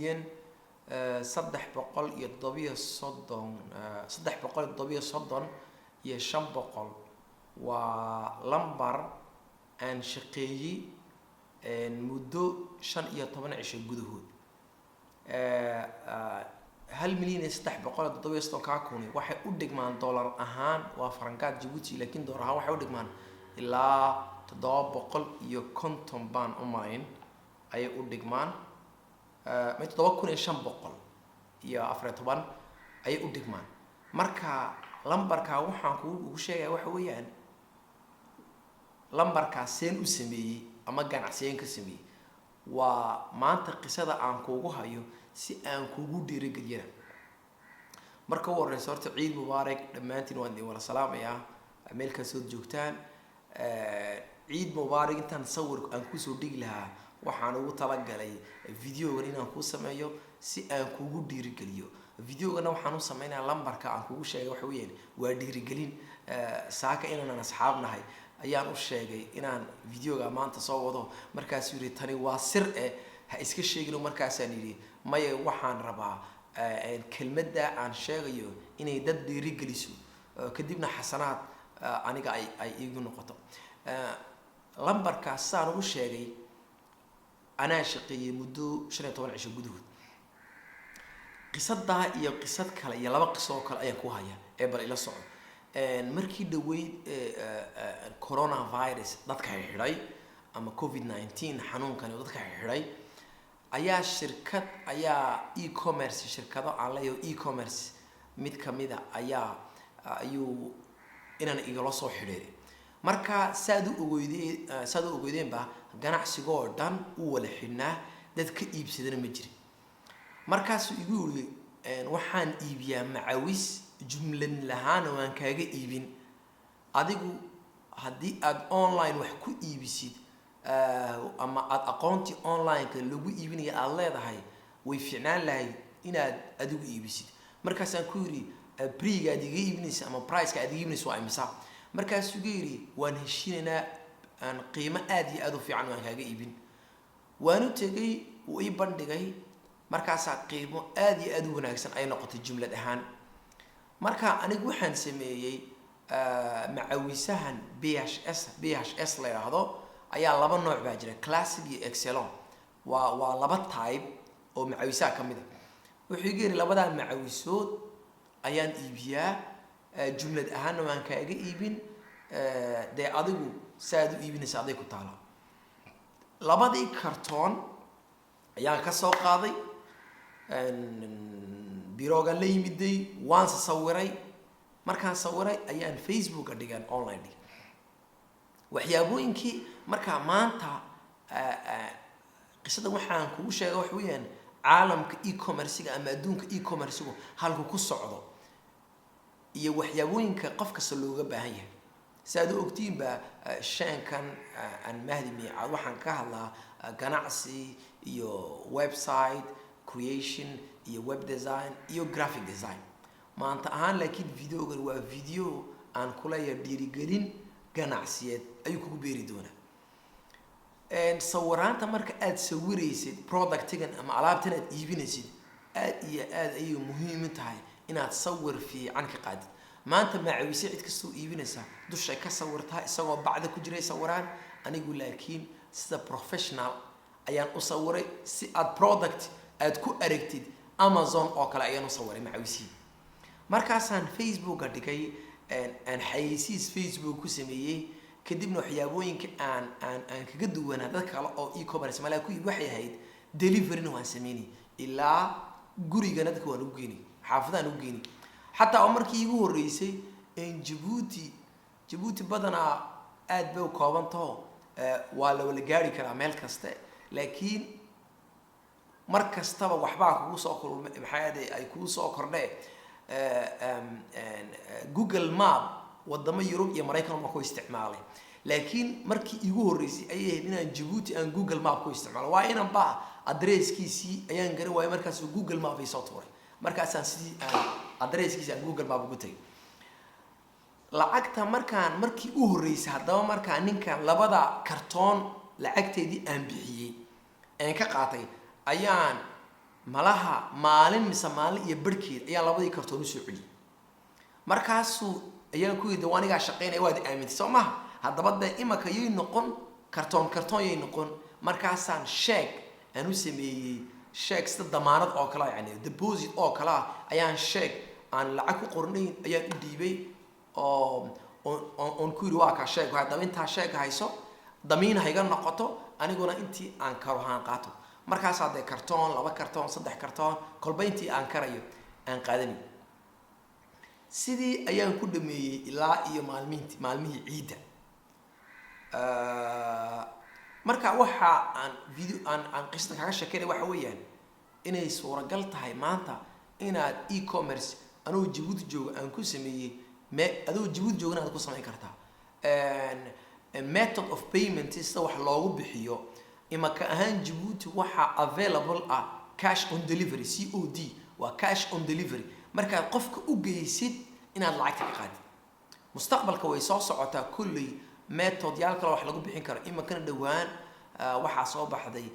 milyan 330 iyo 500 waa lambar aan shaqeeyay muddo 15 cisho gudahood 1,370,000 waxay u dhigmaan dollar ahaan waa farankaad Djibouti laakiin dollar ahaan waxay u dhigmaan ilaa 750 baan u malayn ayay u dhigmaan 7,500 iyo 14 ayay u dhigmaan marka lambarka waxaan ugu sheegay waxa weeyaan lambarka seen u sameeyay ama ganacsiyeyn ka sameeyay waa maanta qisada aan kuugu hayo si aan kuugu dhiirigeliyo marka uu horeyso horta ciid mubaarak dhamaantiin waan idin wada salaamayaa meel ka soo joogtaan ciid mubaarak intaan sawir aan ku soo dhigi lahaa waxaan ugu talagalay video inaan ku sameeyo si aan kuugu dhiirigeliyo videogana waxaan u sameynaa lambarka aan kuugu sheegay waxa weeyaan waa dhiirigelin saaka inaan asxaabnahay ayaan u sheegay inaan videoga maanta soo wado markaas yiri tani waa sir ha iska sheegino markaas aan yiri maya waxaan rabaa kelmadda aan sheegayo inay dad dhiirigeliso kadibna xasanaad aniga ay iigu noqoto lambarkaas saan ugu sheegay anaa shaqeeyay muddo 15 cisho gudahood qisada iyo qisad kale iyo laba qiso kale ayaan ku hayaa bal ila soco markii dhaweyd coronavirus dadka xidhay ama covid-19 xanuunkan dadka xidhay ayaa shirkad e-commerce shirkado aan leeyahay e-commerce mid kamida ayuu inaan igala soo xidhay marka saad u ogeydeen ba ganacsigoo dhan u wala xidhnaa dad ka iibsadana ma jirin markaas igu yiri waxaan iibiyaa macawis jumlan lahaan waan kaaga iibin adigu haddii aad online wax ku iibisid ama aad aqoonti online ka lagu iibinayo aad leedahay way fiicnaan lahayd inaad adigu iibisid markaas aan ku yiri priga aad iga iibinaysa ama price ka aad iga iibinaysa waa imisa markaas uu yiri waan heshiinaa aan qiimo aad iyo aad u fiican waan kaaga iibin waanu tagay oo ii bandhigay markaas qiimo aad iyo aad u wanaagsan ay noqotay jumlad ahaan marka anigu waxaan sameeyay macawisahan BHS la yiraahdo ayaa laba nooc baa jira classic iyo excellent waa laba type oo macawisaha kamid ah wuxuu yiri labada macawisood ayaan iibiyaa jumlad ahaan waan kaaga iibin de adigu saad u iibinaysa aday ku taala labadii kartoon ayaan ka soo qaaday biroga la yimiday waan sawiray markaan sawiray ayaan Facebook dhigan online waxyaabooyinkii marka maanta qisada waxaan kugu sheegay wax weeyaan caalamka e-commerce ama adduunka e-commerce halku ku socdo iyo waxyaabooyinka qof kasta looga baahan yahay saad u ogtiin ba shankan aan mahdi miicad waxaan ka hadlaa ganacsi iyo website creation iyo web design iyo graphic design maanta ahaan laakiin videogan waa video aan kula dhiirigelin ganacsiyeed ayuu kugu beeri doonaa sawiraanta marka aad sawiraysid productigan ama alaabtan aad iibinaysid aad iyo aad ayay muhiim tahay inaad sawir fiican ka qaadid maanta macawise cid kastoo iibinaysa dusha ka sawirtaa isagoo bacda ku jiray sawiraan anigu laakiin sida professional ayaan u sawiray si aad product aad ku aragtid Amazon oo kale ayaan u sawiray macawisi markaasaan Facebook dhigay aan xayeysiis Facebook ku sameeyay kadibna waxyaabooyinka aan kaga duwanaa dad kale oo e-commerce malaku waxay ahayd delivery waan sameeyay ilaa guriga dadka waan u geeyay xaafadaan u geeyay حتى markii igu horeysay Djibouti badana aad bay u koobanto waa la wala gaari karaa meel kasta laakiin mar kastaba waxba kugu soo kulmay ay kugu soo kordhay Google Map wadamo Yurub iyo Mareykan ma ku isticmaalay laakiin markii igu horeysay ayay inaan Djibouti aan Google Map ku isticmaalo waa inaan ba addresskiisii ayaan garan waayay markaas Google Map ay soo tuuray markaas aan sidii addresskiisa Google Map ugu tagay lacagta markii u horeysay hadaba markaan ninkan labada kartoon lacagteedii aan bixiyay aan ka qaatay ayaan malaha maalin mise maalin iyo barhkeed ayaa labadii kartoon u soo celiyey markaasuu ayaan ku yidhi waanigaa shaqaynaya waad aamintay soo maha haddaba dee imaka yay noqon kartoon yay noqon markaasaan sheeg aan u sameeyey sheeg sida damaanad oo kale yani deposit oo kale ah ayaan sheeg aan lacag ku qornayn ayaan u dhiibay oo on ku yidhi waa kaa sheeg haddaba intaa sheeg hayso damiin hayga noqoto aniguna intii aan karo haan qaato markaasaa dee kartoon 2 kartoon 3 kartoon kolba intii aan karayo aan qaadanayo sidii ayaan ku dhameeyey ilaa iyo maalmihii ciidda marka waxa aan video aan qisada kaga sheekeynay waxa weeyaan inay suuragal tahay maanta inaad e-commerce anoo Djibouti jooga aan ku sameeyey adoo Djibouti joogana aad ku samayn kartaa method of payment is wax loogu bixiyo imaka ahaan Djibouti waxa available cash on delivery COD waa cash on delivery marka qofka u geysid inaad lacagta ka qaadid mustaqbalka way soo socotaa kulli method yaal kale wax lagu bixin karo imaka dhawaan waxa soo baxday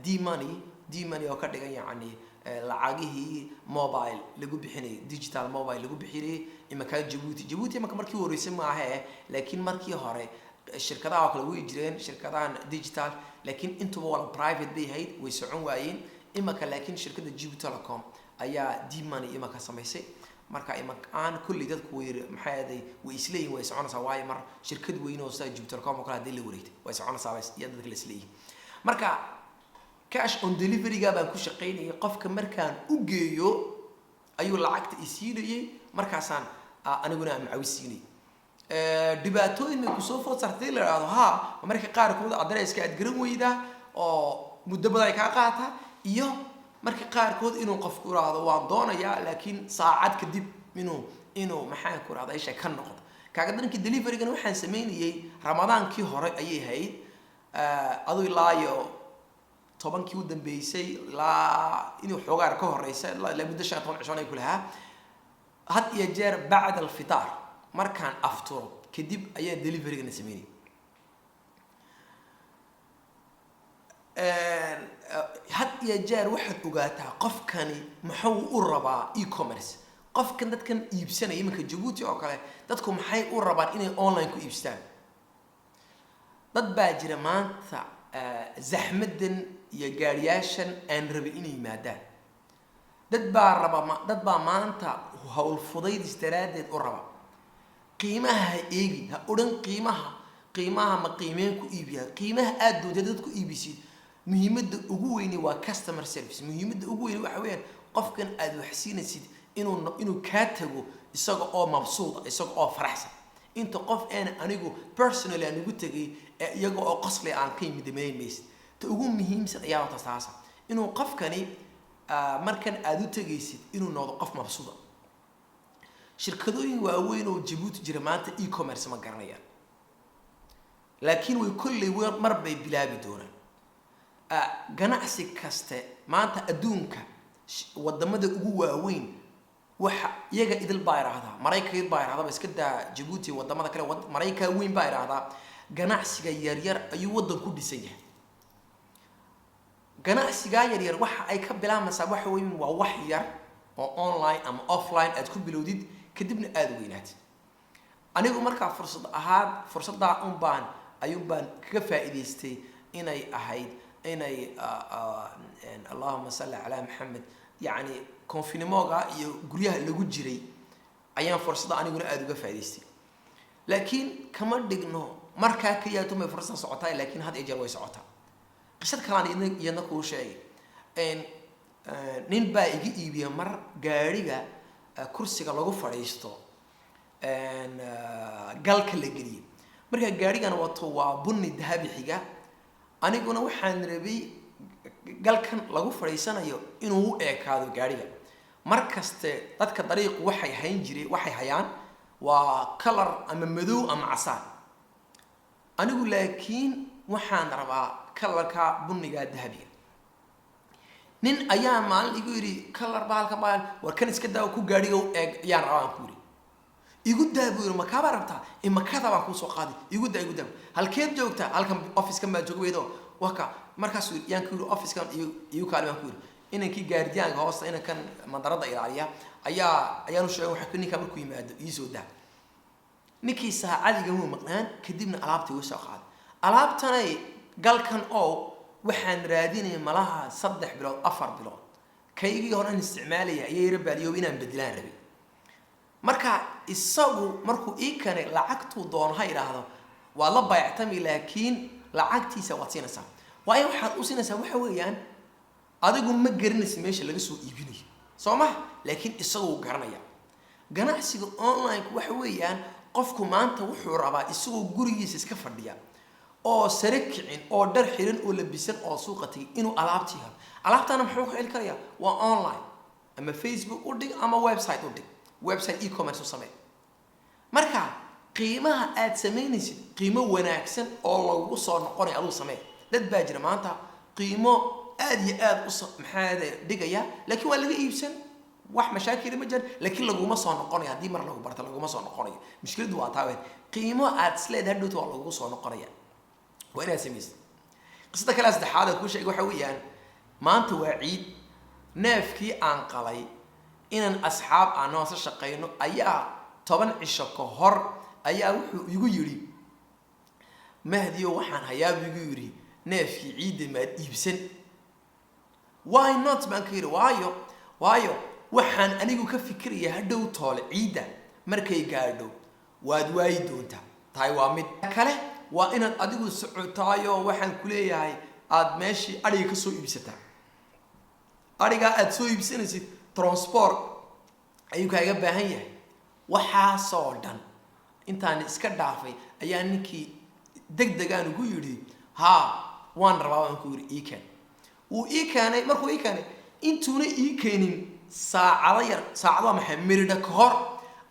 d-money oo ka dhigan yani lacagihii mobile lagu bixinay digital mobile lagu bixinay imaka Djibouti imaka markii horeysay ma aha laakiin markii hore shirkadaha kale way jireen shirkadahan digital laakiin intuba wala private bay ahayd way socon waayeen imaka laakiin shirkada Djibouti Telecom ayaa d-money imaka samaysay marka imaka aan kulli dadku maxay way isleeyihiin way soconaysaa waayo mar shirkad weyn oo sida Djibouti Telecom oo kale hadii la wareegtay way soconaysaa iyo dadka la isleeyihiin marka cash on delivery ga baan ku shaqeynayay qofka markaan u geeyo ayuu lacagta isiinayay markaasaan aniguna aan macawisiinay dhibaatooyin ku soo food sartay la yiraahdo marka qaar kood adresska aad garan weydaa oo muddo badan ay ka qaata iyo marka qaar kood inuu qofku yiraahdo waan doonayaa laakiin saacad kadib inuu maxaan ku raadayay shay ka noqdo kaaga dankii delivery gan waxaan sameeyay ramadaankii hore ayay ahayd adoo ilaayo 10kii u dambeysay la inuu xogaar ka horeysay la muddo 15 cisho ay ku lahaa had iyo jeer bacda al-fitar markaan afturo kadib ayaa delivery gan sameeyay had iyo jeer waxaad ogaataa qofkani muxuu u rabaa e-commerce qofkan dadkan iibsanaya imanka Djibouti oo kale dadku maxay u rabaan inay online ku iibsadaan dad baa jira maanta zaxmadan iyo gaariyaashan aan rabin inay yimaadaan dad baa maanta hawl fudayd istiraadad u raba qiimaha eegi ha oran qiimaha ma qiimeen ku iibiya qiimaha aad doonto dadku iibisid muhiimadda ugu weyn waa customer service muhiimadda ugu weyn waxa weeyaan qofkan aad wax siinaysid inuu ka tago isaga oo mabsuud isaga oo faraxsan inta qof anigu personally aan ugu tagay iyaga oo qosli aan ka yimid meemaysid ta ugu muhiimsan ayaa taas inuu qofkani markan aad u tagaysid inuu noqdo qof mabsuud shirkadooyin waaweyn oo Djibouti jira maanta e-commerce ma garanayaan laakiin way kulli mar bay bilaabi doonaan ganacsi kaste maanta adduunka wadamada ugu waaweyn waxa iyaga idil baa yiraahdaa Mareykanka baa yiraahdaa iska daa Djibouti wadamada kale Mareykanka weyn baa yiraahdaa ganacsiga yar ayuu wadan ku dhisan yahay ganacsiga yar waxa ay ka bilaamaysaa waxa weyn waa wax yar oo online ama offline aad ku bilowdid kadibna aad weynaatid anigu marka fursada ayuu baan kaga faa'iideystay inay ahayd Allahumma salli ala Muhammad yani confinemoga iyo guryaha lagu jiray ayaan fursada aniguna aad uga faa'iideystay laakiin kama dhigno marka kaliya tumay fursad socotay laakiin had ejer way socotaa qisad kale iyana ku sheegay nin baa iga iibiya mar gaariga kursiga lagu fadhiisto galka la geliyo marka gaarigan wato waa bunni dahabi xiga aniguna waxaan rabay galkan lagu fadhiisanayo inuu u eekaado gaariga markaste dadka dariiq waxay hayaan waa color ama madow ama casaan anigu laakiin waxaan rabaa colorka bunniga dahabiga nin ayaa maalin igu yiri color baalka war kan iska daa ku gaariga u eeg ayaan rabaa ku yiri igu daabuur ma ka barabta ima kada baan ku soo qaaday igu daa halkeed joogta halkan office kan baa joogaydo waka markaas yaan ku yiri office kan igu kaalmaan ku yiri inankii gaardiyaanka hoosta inankan mandarada ilaaliya ayaanu sheegay waxa ninka markuu yimaado ii soo daa ninkii saacadiga wuu maqnaan kadibna alaabtii wuu soo qaaday alaabtanay galkan oo waxaan raadinay malaha 3 bilood 4 bilood kaygii horan isticmaalaya ayay rabaaliyo inaan bedelaan rabay marka isagu markuu ii kanay lacagtu doon ha iraahdo waa la bayactami laakiin lacagtiisa waad siinaysaa waayo waxaad u siinaysaa waxa weeyaan adigu ma garanaysid meesha laga soo iibinayo Soomaa laakiin isagu garanaya ganacsiga online waxa weeyaan qofku maanta wuxuu rabaa isagoo gurigiisa iska fadhiya oo sare kicin oo dhar xiran oo labisan oo suuqa tagay inuu alaabtii helo alaabtana muxuu ka heli karayaa waa online ama Facebook u dhig ama website u dhig website e-commerce u samee marka qiimaha aad sameynaysid qiimo wanaagsan oo lagu soo noqonay aduu samee dad baa jira maanta qiimo aad iyo aad u maxaad dhigaya laakiin waa laga iibsan wax mashaakil ma jiraan laakiin laguma soo noqonayo hadii mar lagu barto laguma soo noqonayo mushkiladu waa taa qiimo aad isleedahay hadhow waa lagu soo noqonaya waa inaad sameeysid qisada kale saddexaad ku sheegay waxa weeyaan maanta waa ciid neefkii aan qalay inaan asxaab aan noo soo shaqeyno ayaa 10 cisho ka hor ayaa wuxuu igu yiri mahdiyo waxaan hayaa igu yiri neefkii ciid ma iibsan why not baan ka yiri waayo waxaan anigu ka fikiraya hadhow toole ciida markay gaadho waad waayi doontaa tahay waa mid kale waa inaad adigu socotaayo waxaan ku leeyahay aad meeshii ariga ka soo iibsataa ariga aad soo iibsanaysid transport ayuu kaaga baahan yahay waxa soo dhan intaan iska dhaafay ayaa ninkii degdegaan ugu yiri ha waan rabaa aan ku yiri iikan uu iikanay markuu iikanay intuuna iikanin saacado maxay mirida ka hor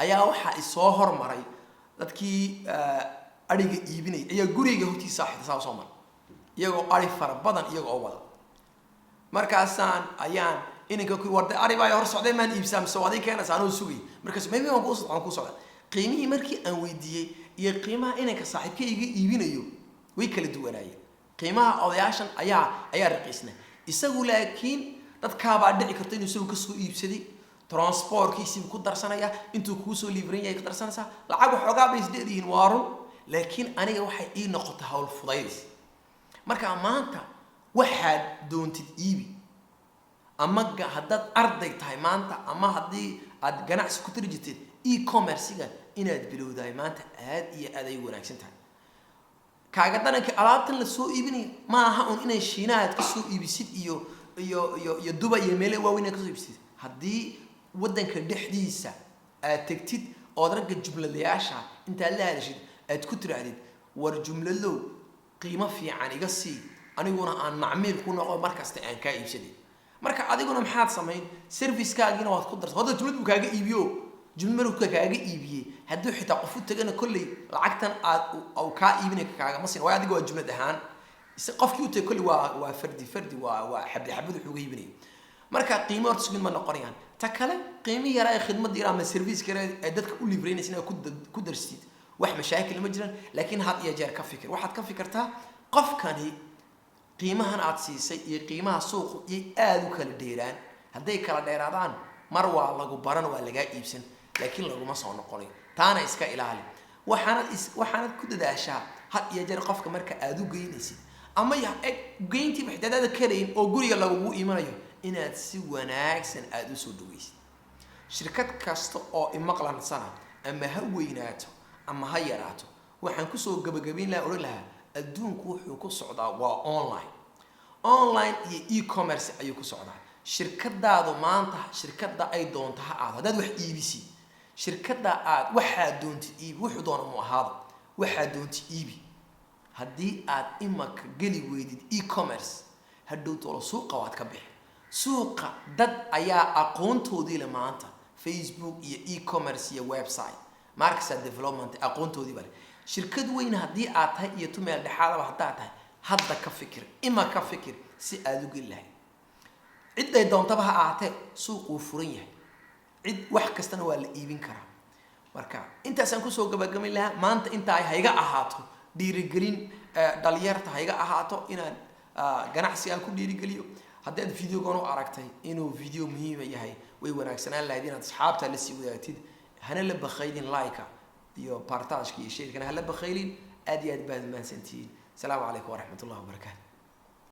ayaa waxa isoo hormaray dadkii ariga iibinay ayaa guriga hortiisa xitaa soo maray iyagoo ari fara badan iyagoo wada markaasaan ayaan inanka ku warday ari baa hor socday maan iibsam soo waday keenay saano sugay markaas maybe aan ku socdaa qiimihii markii aan weydiiyay iyo qiimaha inanka saaxiibkayga iibinayo way kala duwanaayeen qiimaha odayaashan ayaa raqiisnaa isagu laakiin dadka baa dhici karta inuu soo ka soo iibsaday transportkiisa ku darsanaya intuu ku soo liibran yahay ka darsanaysa lacag waxoogaa bay isdheediin waarun laakiin aniga waxay ii noqotay hawl fudaydis marka maanta waxaad doontid iibi ama haddaad arday tahay maanta ama haddii aad ganacsi ku tirjitid e-commerce-ga inaad bilowdahay maanta aad iyo aad ay wanaagsan tahay kaaga daranka alaabtan la soo iibinay ma aha un inay shiinaad ka soo iibisid iyo Dubai iyo meelo waaweyn ka soo iibsid haddii wadanka dhexdiisa aad tagtid oo ragga jumladayaasha inta la hadashid aad ku tiraahdid war jumlado qiimo fiican iga sii aniguna aan macmiil ku noqo markasta aan ka iibsaday marka adiguna maxaad sameyn service-kaagina waad ku darsan wada jumladu kaaga iibiyo jumladu kaaga iibiyay haddii xitaa qof u tagana kulli lacagtan aad oo ka iibinay kaaga ma siin way adiga waa jumlad ahaan qofkii u tagay kulli waa fardi waa xabad wuxuu iibinay marka qiimo horta sugin ma noqonayaan ta kale qiimi yar ay khidmad yar ama service kale ay dadka u liibreynaysan ku darsid wax mashaakil ma jiraan laakiin had iyo jeer ka fikir waxaad ka fikirtaa qofkani qiimahan aad siisay iyo qiimaha suuqa iyo aad u kala dheeraan haday kala dheeraadaan mar waa lagu baran waa laga iibsan laakiin laguma soo noqonayo taana iska ilaali waxaanad ku dadaashaa had iyo jeer qofka marka aad u geynaysid ama geyntii waxdaadada kaleyn oo guriga lagu iimanayo inaad si wanaagsan aad u soo dhaweysid shirkad kasta oo imaqlansana ama ha weynaato ama ha yaraato waxaan ku soo gabagabeyn lahaa adduunku wuxuu ku socdaa waa online iyo e-commerce ayuu ku socdaa shirkadaadu maanta shirkada ay doonto ha aado hadaad wax iibisi shirkada aad waxa doontid iibi wuxuu doono mu ahaado waxa doontid iibi haddii aad imaka geli weydid e-commerce hadhow tolo suuqa waad ka bixi suuqa dad ayaa aqoontoodii la maanta Facebook iyo e-commerce iyo website marketing development aqoontoodii bale shirkad weyn haddii aad tahay iyo tumeel dhaxaadaba haddaad tahay hadda ka fikir ka fikir si aad u geli lahayd cid ay doontaba ha ahaatee suuquu furan yahay cid wax kastana waa la iibin karaa marka intaasaan kusoo gabagabayn lahaa maanta inta ay hayga ahaato dhiirigelin dhalinyarta hayga ahaato inaan ganacsiga ku dhiirigeliyo haddii aad videogan u aragtay inuu video muhiima yahay way wanaagsanaan lahayd inaad asxaabta la sii wadaagtid hana la bakhaylin like-a iyo partageka iyo share-kana hala bakhaylin aad iyo aad baad mahadsantihiin asalaamu calaykum waraxmat ullahi wabarakaatu